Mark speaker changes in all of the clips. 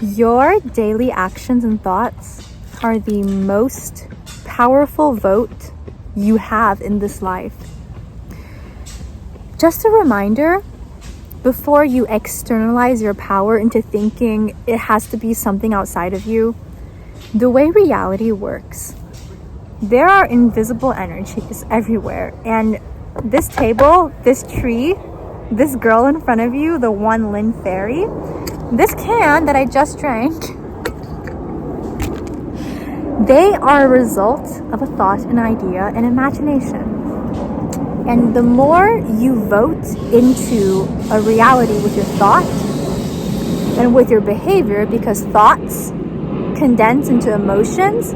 Speaker 1: Your daily actions and thoughts are the most powerful vote you have in this life. Just a reminder, before you externalize your power into thinking it has to be something outside of you, the way reality works, there are invisible energies everywhere. And this table, this tree, this girl in front of you, the one Lynn Fairy, this can that I just drank, they are a result of a thought, an idea, an imagination. And the more you vote into a reality with your thought and with your behavior, because thoughts condense into emotions,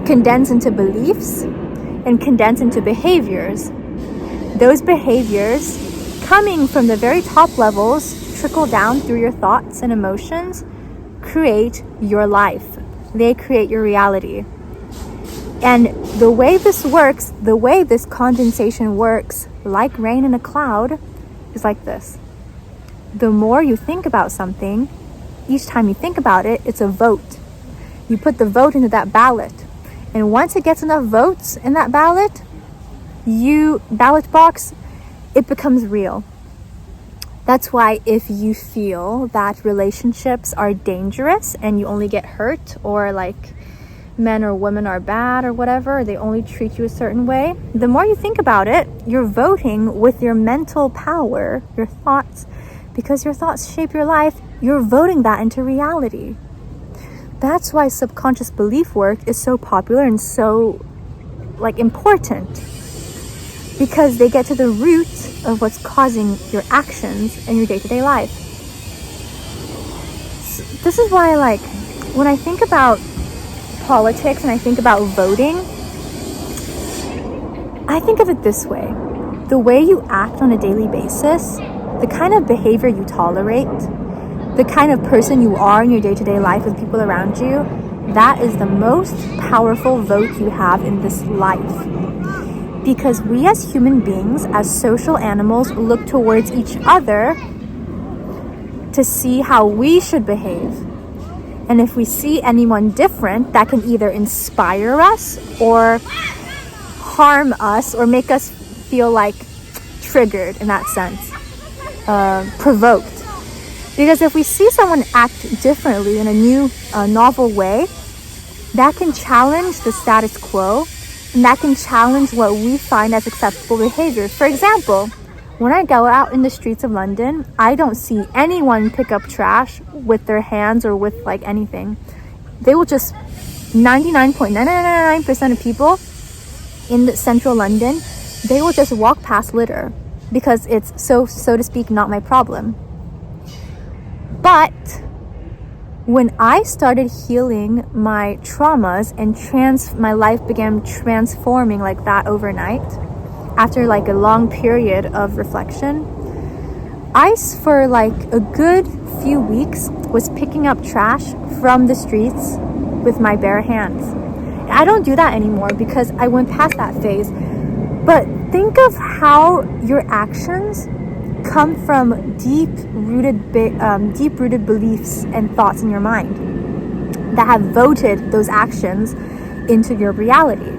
Speaker 1: condense into beliefs, and condense into behaviors. Those behaviors, coming from the very top levels, trickle down through your thoughts and emotions, create your life. They create your reality. And the way this works, the way this condensation works, like rain in a cloud, is like this. The more you think about something, each time you think about it, it's a vote. You put the vote into that ballot. And once it gets enough votes in that ballot box, it becomes real. That's why if you feel that relationships are dangerous and you only get hurt, or like men or women are bad or whatever, they only treat you a certain way, the more you think about it, you're voting with your mental power, your thoughts, because your thoughts shape your life, you're voting that into reality. That's why subconscious belief work is so popular and so important, because they get to the root of what's causing your actions in your day-to-day life. So this is why, when I think about politics and I think about voting, I think of it this way. The way you act on a daily basis, the kind of behavior you tolerate, the kind of person you are in your day-to-day life with people around you, that is the most powerful vote you have in this life. Because we as human beings, as social animals, look towards each other to see how we should behave. And if we see anyone different, that can either inspire us or harm us or make us feel triggered in that sense, provoked. Because if we see someone act differently in a new, novel way, that can challenge the status quo, and that can challenge what we find as acceptable behavior. For example, when I go out in the streets of London, I don't see anyone pick up trash with their hands or with anything. They will just, 99.999% of people in the central London, they will just walk past litter because it's so to speak, not my problem. But when I started healing my traumas and my life began transforming like that overnight, after a long period of reflection, I, for a good few weeks, was picking up trash from the streets with my bare hands. I don't do that anymore because I went past that phase. But think of how your actions come from deep-rooted beliefs and thoughts in your mind that have voted those actions into your reality.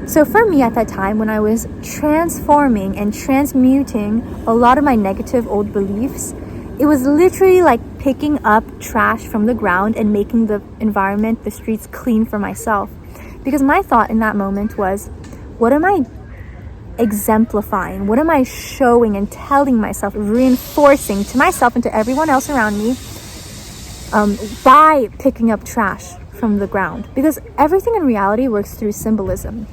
Speaker 1: So for me at that time, when I was transforming and transmuting a lot of my negative old beliefs, it was literally like picking up trash from the ground and making the environment, the streets, clean for myself. Because my thought in that moment was, what am I exemplifying? What am I showing and telling myself, reinforcing to myself and to everyone else around me by picking up trash from the ground? Because everything in reality works through symbolism.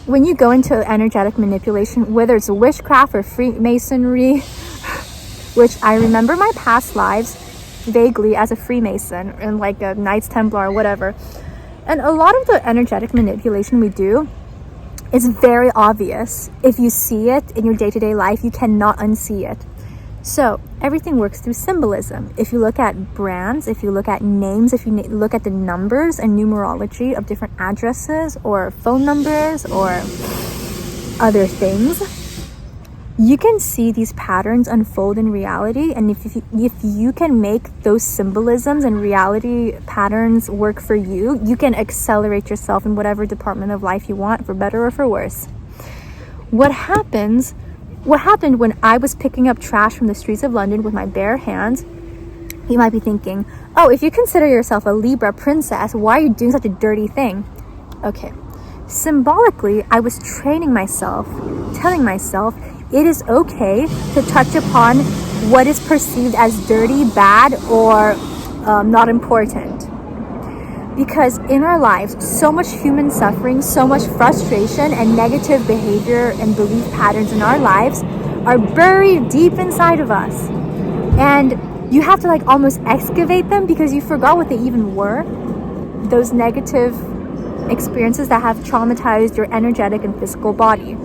Speaker 1: When you go into energetic manipulation, whether it's witchcraft or Freemasonry, which I remember my past lives vaguely as a Freemason and a Knights Templar or whatever, and a lot of the energetic manipulation we do, it's very obvious. If you see it in your day-to-day life, you cannot unsee it. So everything works through symbolism. If you look at brands, if you look at names, if you look at the numbers and numerology of different addresses or phone numbers or other things, you can see these patterns unfold in reality, and if you can make those symbolisms and reality patterns work for you, you can accelerate yourself in whatever department of life you want, for better or for worse. What happened when I was picking up trash from the streets of London with my bare hands? You might be thinking, oh, if you consider yourself a Libra princess, why are you doing such a dirty thing? Okay, symbolically, I was training myself, telling myself it is okay to touch upon what is perceived as dirty, bad, or not important. Because in our lives, so much human suffering, so much frustration and negative behavior and belief patterns in our lives are buried deep inside of us. And you have to like almost excavate them because you forgot what they even were. Those negative experiences that have traumatized your energetic and physical body.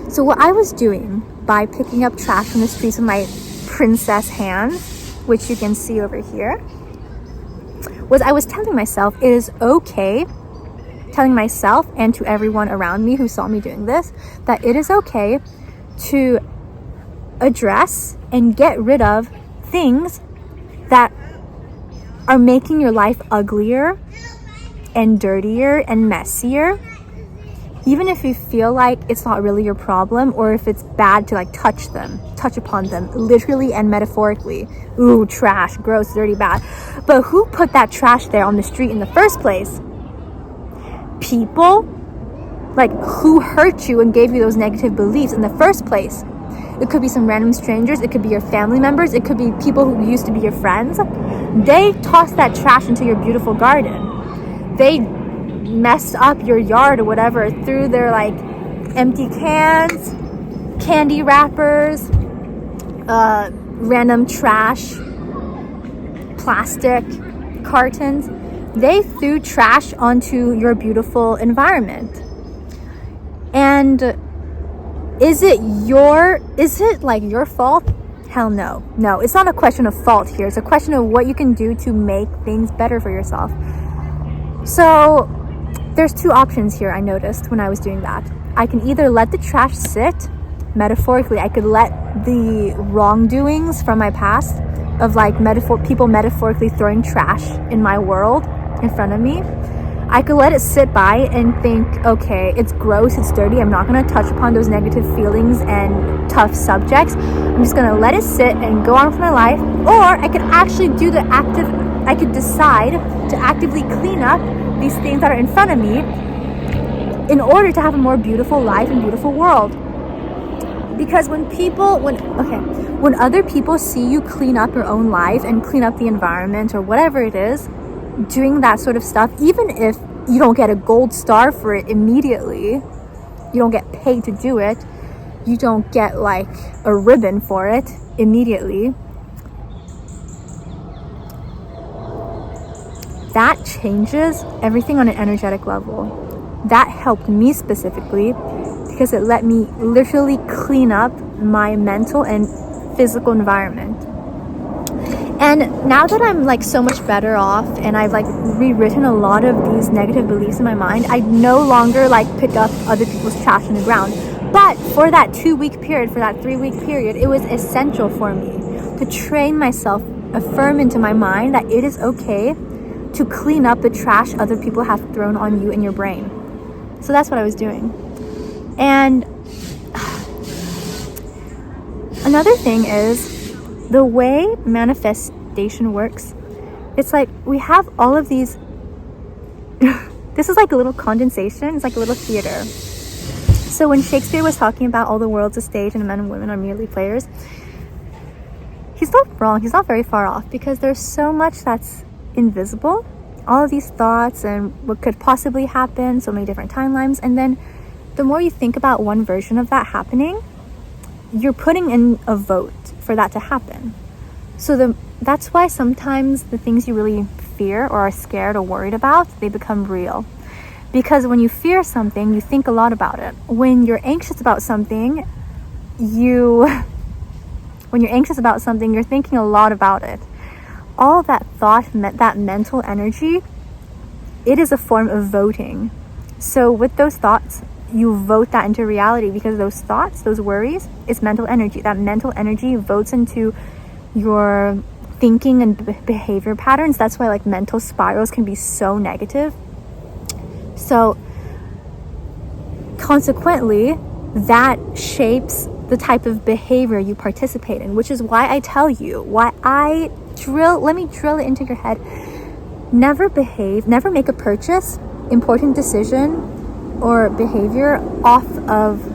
Speaker 1: So what I was doing by picking up trash from the streets with my princess hands, which you can see over here, was I was telling myself it is okay, telling myself and to everyone around me who saw me doing this, that it is okay to address and get rid of things that are making your life uglier and dirtier and messier, even if you feel like it's not really your problem, or if it's bad to like touch upon them, literally and metaphorically. Ooh, trash, gross, dirty, bad. But who put that trash there on the street in the first place? People? Like, who hurt you and gave you those negative beliefs in the first place? It could be some random strangers, it could be your family members, it could be people who used to be your friends. They tossed that trash into your beautiful garden. They messed up your yard or whatever through their like empty cans, candy wrappers, random trash, plastic cartons. They threw trash onto your beautiful environment. And is it like your fault? Hell no. No, it's not a question of fault here. It's a question of what you can do to make things better for yourself. So there's two options here I noticed when I was doing that. I can either let the trash sit, metaphorically. I could let the wrongdoings from my past of like people metaphorically throwing trash in my world in front of me, I could let it sit by and think, okay, it's gross, it's dirty, I'm not going to touch upon those negative feelings and tough subjects. I'm just going to let it sit and go on with my life. Or I could actually I could decide to actively clean up these things that are in front of me in order to have a more beautiful life and beautiful world. Because when other people see you clean up your own life and clean up the environment or whatever it is, doing that sort of stuff, even if you don't get a gold star for it immediately, you don't get paid to do it, you don't get like a ribbon for it immediately, that changes everything on an energetic level. That helped me specifically because it let me literally clean up my mental and physical environment. And now that I'm like so much better off and I've like rewritten a lot of these negative beliefs in my mind, I no longer like pick up other people's trash on the ground. But for that 2-week period, for that 3-week period, it was essential for me to train myself, affirm into my mind that it is okay to clean up the trash other people have thrown on you in your brain. So that's what I was doing. And another thing is the way manifestation works. It's like we have all of these this is like a little condensation. It's like a little theater. So when Shakespeare was talking about all the world's a stage and men and women are merely players, he's not wrong. He's not very far off, because there's so much that's invisible, all of these thoughts and what could possibly happen, so many different timelines. And then the more you think about one version of that happening, you're putting in a vote for that to happen. So that's why sometimes the things you really fear or are scared or worried about, they become real. Because when you fear something, you think a lot about it. When you're anxious about something, you're thinking a lot about it. All that thought, that mental energy, it is a form of voting. So with those thoughts, you vote that into reality, because those thoughts, those worries, is mental energy. That mental energy votes into your thinking and behavior patterns. That's why like mental spirals can be so negative. So consequently, that shapes the type of behavior you participate in, which is why I tell you, let me drill it into your head. Never make a purchase, important decision, or behavior off of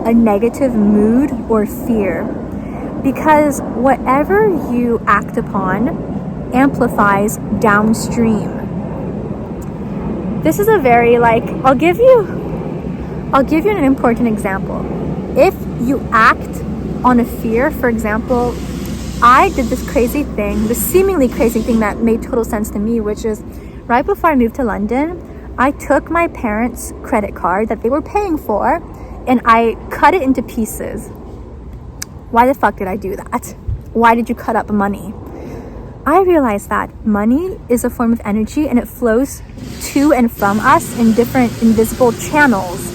Speaker 1: a negative mood or fear, because whatever you act upon amplifies downstream. This is a very I'll give you an important example. If you act on a fear, for example, I did this seemingly crazy thing that made total sense to me, which is right before I moved to London, I took my parents' credit card that they were paying for and I cut it into pieces. Why the fuck did I do that? Why did you cut up money? I realized that money is a form of energy and it flows to and from us in different invisible channels.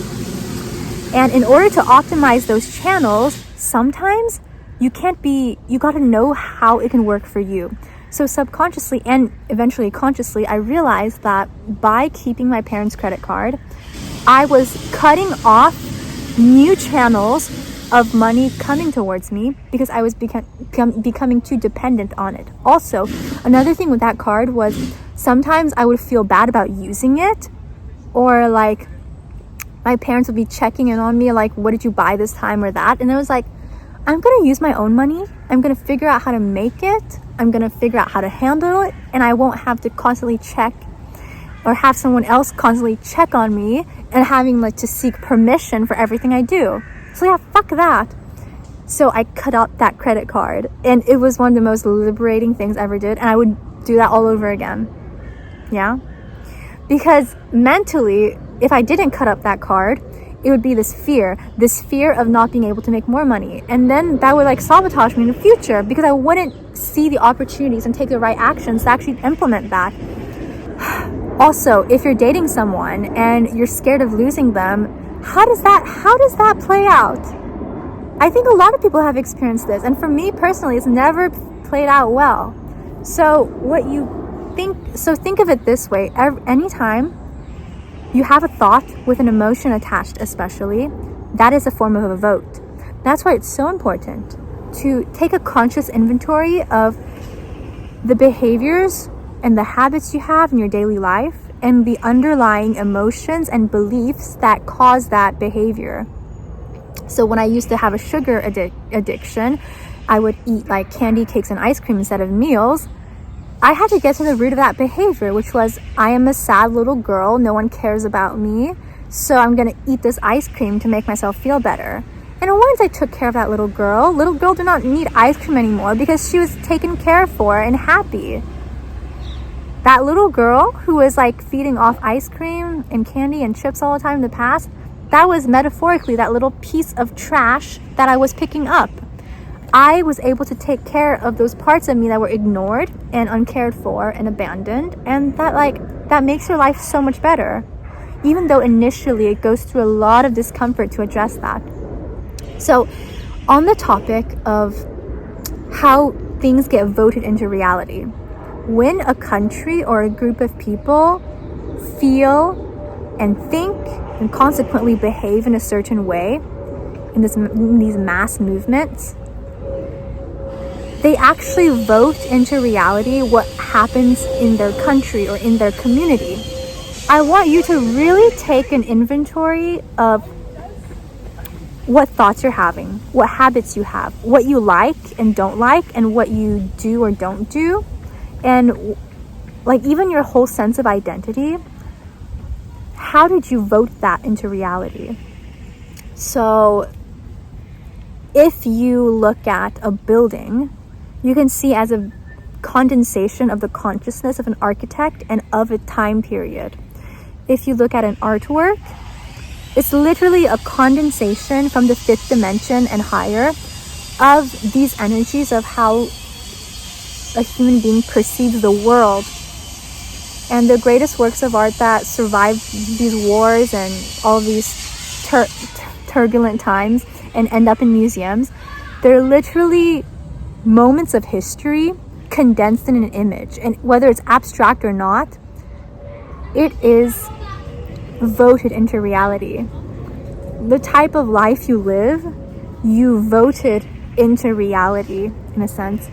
Speaker 1: And in order to optimize those channels, sometimes you gotta know how it can work for you. So subconsciously and eventually consciously, I realized that by keeping my parents' credit card, I was cutting off new channels of money coming towards me because I was becoming too dependent on it. Also, another thing with that card was sometimes I would feel bad about using it, or my parents would be checking in on me what did you buy this time or that, and I was like, I'm gonna use my own money. I'm gonna figure out how to make it. I'm gonna figure out how to handle it, and I won't have to constantly check or have someone else constantly check on me and having to seek permission for everything I do. So yeah, fuck that. So I cut out that credit card, and it was one of the most liberating things I ever did, and I would do that all over again. Yeah? Because mentally, if I didn't cut up that card, it would be this fear of not being able to make more money. And then that would sabotage me in the future because I wouldn't see the opportunities and take the right actions to actually implement that. Also, if you're dating someone and you're scared of losing them, how does that play out? I think a lot of people have experienced this, and for me personally, it's never played out well. So think of it this way. Anytime you have a thought with an emotion attached, especially, that is a form of a vote. That's why it's so important to take a conscious inventory of the behaviors and the habits you have in your daily life and the underlying emotions and beliefs that cause that behavior. So when I used to have a sugar addiction, I would eat candy, cakes, and ice cream instead of meals. I had to get to the root of that behavior, which was, I am a sad little girl, no one cares about me, so I'm gonna eat this ice cream to make myself feel better. And once I took care of that little girl did not need ice cream anymore because she was taken care for and happy. That little girl who was feeding off ice cream and candy and chips all the time in the past, that was metaphorically that little piece of trash that I was picking up. I was able to take care of those parts of me that were ignored and uncared for and abandoned, and that makes your life so much better, even though initially it goes through a lot of discomfort to address that. So on the topic of how things get voted into reality, when a country or a group of people feel and think and consequently behave in a certain way in these mass movements, they actually vote into reality what happens in their country or in their community. I want you to really take an inventory of what thoughts you're having, what habits you have, what you like and don't like, and what you do or don't do, and even your whole sense of identity. How did you vote that into reality? So if you look at a building, you can see as a condensation of the consciousness of an architect and of a time period. If you look at an artwork, it's literally a condensation from the fifth dimension and higher of these energies of how a human being perceives the world. And the greatest works of art that survived these wars and all these turbulent times and end up in museums. They're literally moments of history condensed in an image, and whether it's abstract or not, it is voted into reality. The type of life you live, you voted into reality in a sense.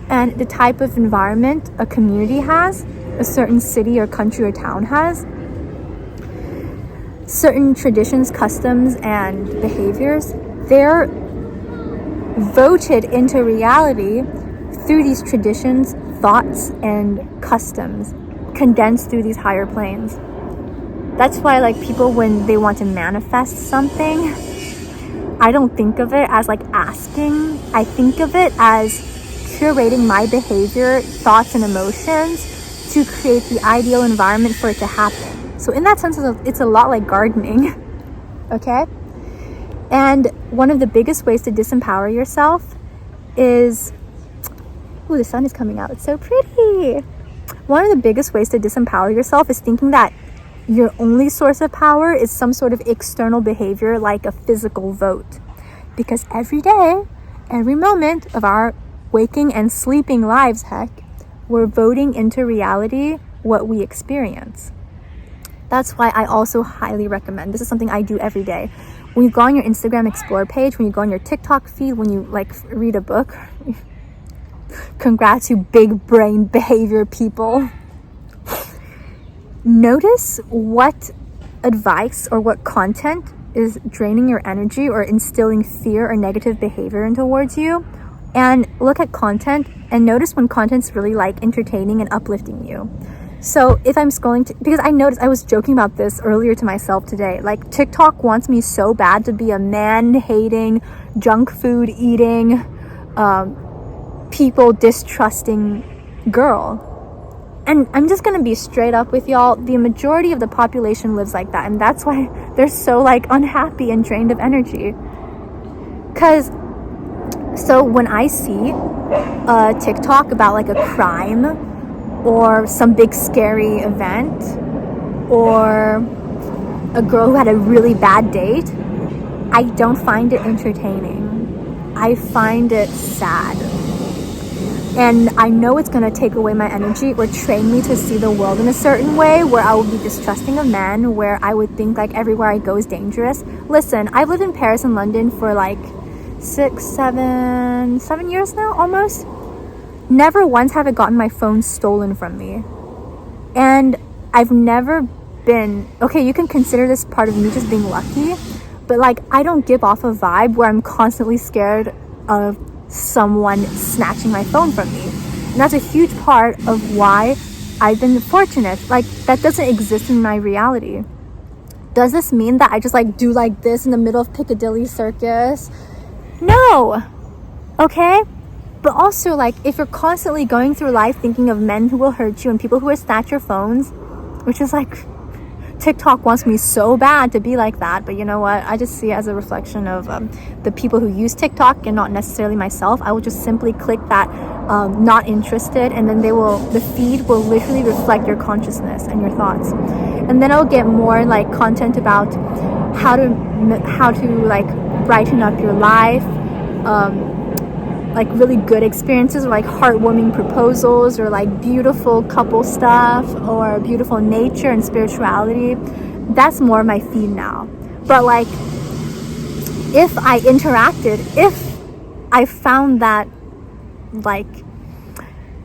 Speaker 1: And the type of environment a community has, a certain city or country or town has, certain traditions, customs, and behaviors, they're voted into reality through these traditions, thoughts, and customs, condensed through these higher planes. That's why, like, people, when they want to manifest something, I don't think of it as like asking. I think of it as curating my behavior, thoughts, and emotions to create the ideal environment for it to happen. So in that sense, it's a lot like gardening. Okay? And one of the biggest ways to disempower yourself is... Ooh, the sun is coming out. It's so pretty. One of the biggest ways to disempower yourself is thinking that your only source of power is some sort of external behavior like a physical vote. Because every day, every moment of our waking and sleeping lives, heck, we're voting into reality what we experience. That's why I also highly recommend, this is something I do every day. When you go on your Instagram Explore page, when you go on your TikTok feed, when you like read a book, congrats, you big brain behavior people. Notice what advice or what content is draining your energy or instilling fear or negative behavior in towards you, and look at content and notice when content's really like entertaining and uplifting you. So if I'm scrolling, because I noticed, I was joking about this earlier to myself today, like TikTok wants me so bad to be a man-hating, junk food eating, people distrusting girl. And I'm just gonna be straight up with y'all, the majority of the population lives like that, and that's why they're so like unhappy and drained of energy. Cause so when I see a TikTok about like a crime or some big scary event or a girl who had a really bad date, I don't find it entertaining. I find it sad. And I know it's going to take away my energy or train me to see the world in a certain way where I will be distrusting of men, where I would think like everywhere I go is dangerous. Listen, I've lived in Paris and London for like 7 years now, almost. Never once have I gotten my phone stolen from me. And I've never been, okay, you can consider this part of me just being lucky, but like I don't give off a vibe where I'm constantly scared of someone snatching my phone from me. And that's a huge part of why I've been fortunate. Like, that doesn't exist in my reality. Does this mean that I just like do like this in the middle of Piccadilly Circus? No. Okay? But also, like, if you're constantly going through life thinking of men who will hurt you and people who will snatch your phones, which is like, TikTok wants me so bad to be like that, but you know what? I just see it as a reflection of the people who use TikTok and not necessarily myself. I will just simply click that not interested, and then the feed will literally reflect your consciousness and your thoughts. And then I'll get more like content about how to like brighten up your life, like really good experiences, or like heartwarming proposals, or like beautiful couple stuff, or beautiful nature and spirituality. That's more my feed now. But like, if I found that like,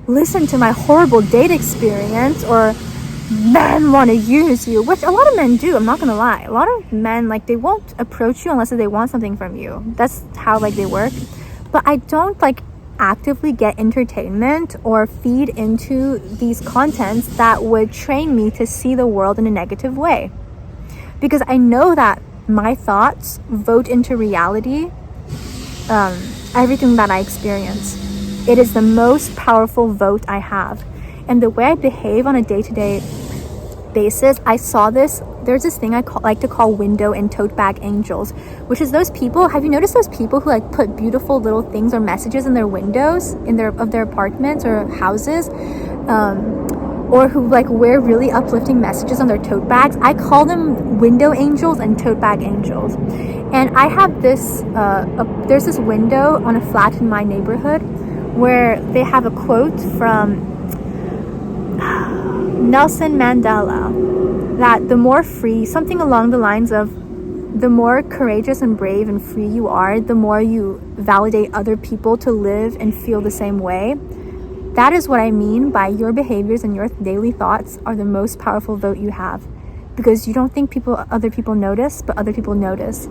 Speaker 1: listen to my horrible date experience, or men want to use you, which a lot of men do, I'm not gonna lie. A lot of men, like, they won't approach you unless they want something from you. That's how like they work. But I don't like actively get entertainment or feed into these contents that would train me to see the world in a negative way. Because I know that my thoughts vote into reality, everything that I experience. It is the most powerful vote I have. And the way I behave on a day-to-day basis, I saw this. There's this thing I like to call window and tote bag angels, which is those people. Have you noticed those people who like put beautiful little things or messages in their windows of their apartments or houses, or who like wear really uplifting messages on their tote bags. I call them window angels and tote bag angels. And I have this, there's this window on a flat in my neighborhood where they have a quote from Nelson Mandela, that the more free, something along the lines of, the more courageous and brave and free you are, the more you validate other people to live and feel the same way. That is what I mean by your behaviors and your daily thoughts are the most powerful vote you have, because you don't think other people notice, but other people notice.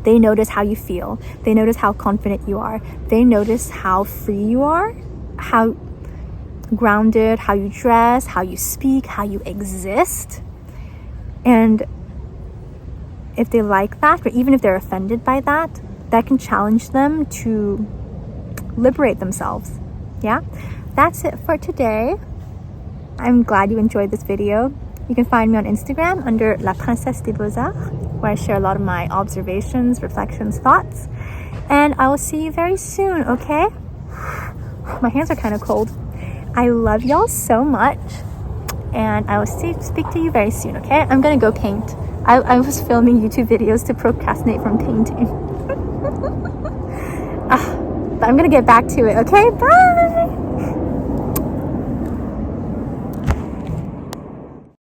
Speaker 1: They notice how you feel. They notice how confident you are. They notice how free you are, how grounded, how you dress, how you speak, how you exist. And if they like that, or even if they're offended by that, that can challenge them to liberate themselves. Yeah, that's it for today. I'm glad you enjoyed this video. You can find me on Instagram under La Princesse des Beaux-Arts, where I share a lot of my observations, reflections, thoughts. And I will see you very soon, okay? My hands are kind of cold. I love y'all so much. And I will speak to you very soon, okay? I'm gonna go paint. I was filming YouTube videos to procrastinate from painting. But I'm gonna get back to it, okay? Bye!